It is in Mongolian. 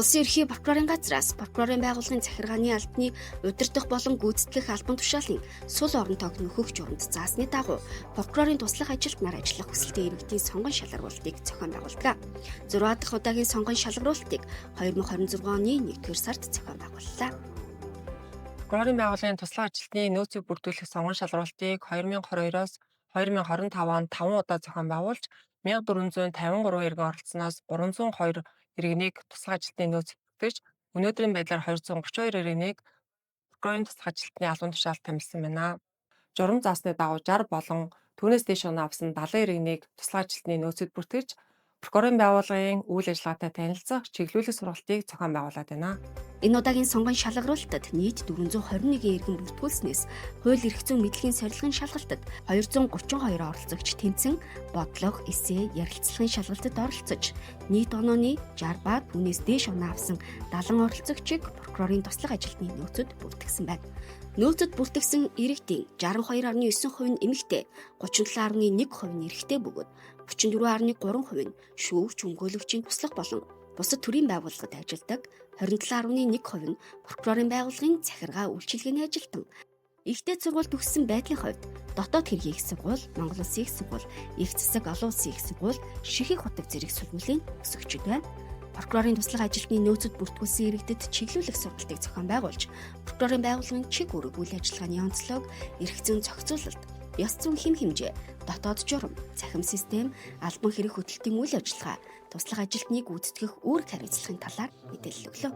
Улсын ерхий прокурорын газраас прокурорын байгууллагын захиргааны албаны удирдах болон гүйцэтгэх албан тушаалын сул орон тоог нөхөх журамд заасны дагуу прокурорын туслах ажилд нар ажиллах хүсэлтэй иргэдийн сонгон шалгаруулалтыг зохион байгуулдаг. 6 дахь удаагийн сонгон шалгаруулалтыг 2026 оны 1-р сард зохион байгууллаа. Прокурорын байгууллагын туслах ажилтны нөөцийг бүрдүүлэх сонгон шалгаруулалтыг 2022-оос 2025 онд 5 удаа зохион байгуулж 1453 иргэн оролцсоноос 302 иргэнийг туслах ажилтны нөөц бүртгэж өнөөдрийн байдлаар 232 иргэнийг прокурорын туслах ажилтны албан тушаалд тамилсан байна. Журам заасны дагуу 60 болон түүнээс дээш оноо авсан 70 иргэнийг туслах ажилтны нөөцөд бүртгэж прокурорын байгууллагын үйл ажиллагаатай танилцах чиглүүлэх сургалтыг зохион байгуулад байна. Энэ удаагийн сонгон шалгаруулалтад нийт 421 иргэн бүртгүүлснээс хууль эрх зүйн мэдлэгийн сорилгын шалгалтад 232 оролцогч тэмцэн бодлого, эссе, ярилцлагын шалгалтад оролцож нийт онооны 60 ба түүнээс дээш оноо авсан 70 оролцогчийг прокурорын туслах ажилтны нөөцөд бүртгэсэн байна. Нөөцөд бүртгэсэн иргэдийн 62.9% нь эмэгтэй, 37.1% нь эрэгтэй бөгөөд 34.3% нь шүүгч, өмгөөлөгчийн туслах болон бусад төрийн байгууллагад ажилладаг, 27.1% нь прокурорын байгууллагын захиргаа үйлчилгээний ажилтан. Ихтэй сургууль төгссөн байдлын хувьд дотоод хэргийн их сургууль, Монгол Улсын их сургууль, их засаг олон улсын их сургууль, Шихэг хотог зэрэг сургуулийн өсөгчд байна. Прокурорын туслах ажилтны нөөцөд бүртгүүлсэн иргэдэд чиглүүлэх сургалтыг зохион байгуулж, прокурорын байгууллагын чиг үүрэг үйл ажиллагааны онцлог, эрх зүйн зохицуулалт, ёс зүйн хэм хэмжээ, дотоод журам, цахим систем, албан хэрэг хөтөлтийн үйл ажиллагаа, туслах ажилтныг гүйцэтгэх үүрэг хариуцлагын талаар мэдээлэл өглөө.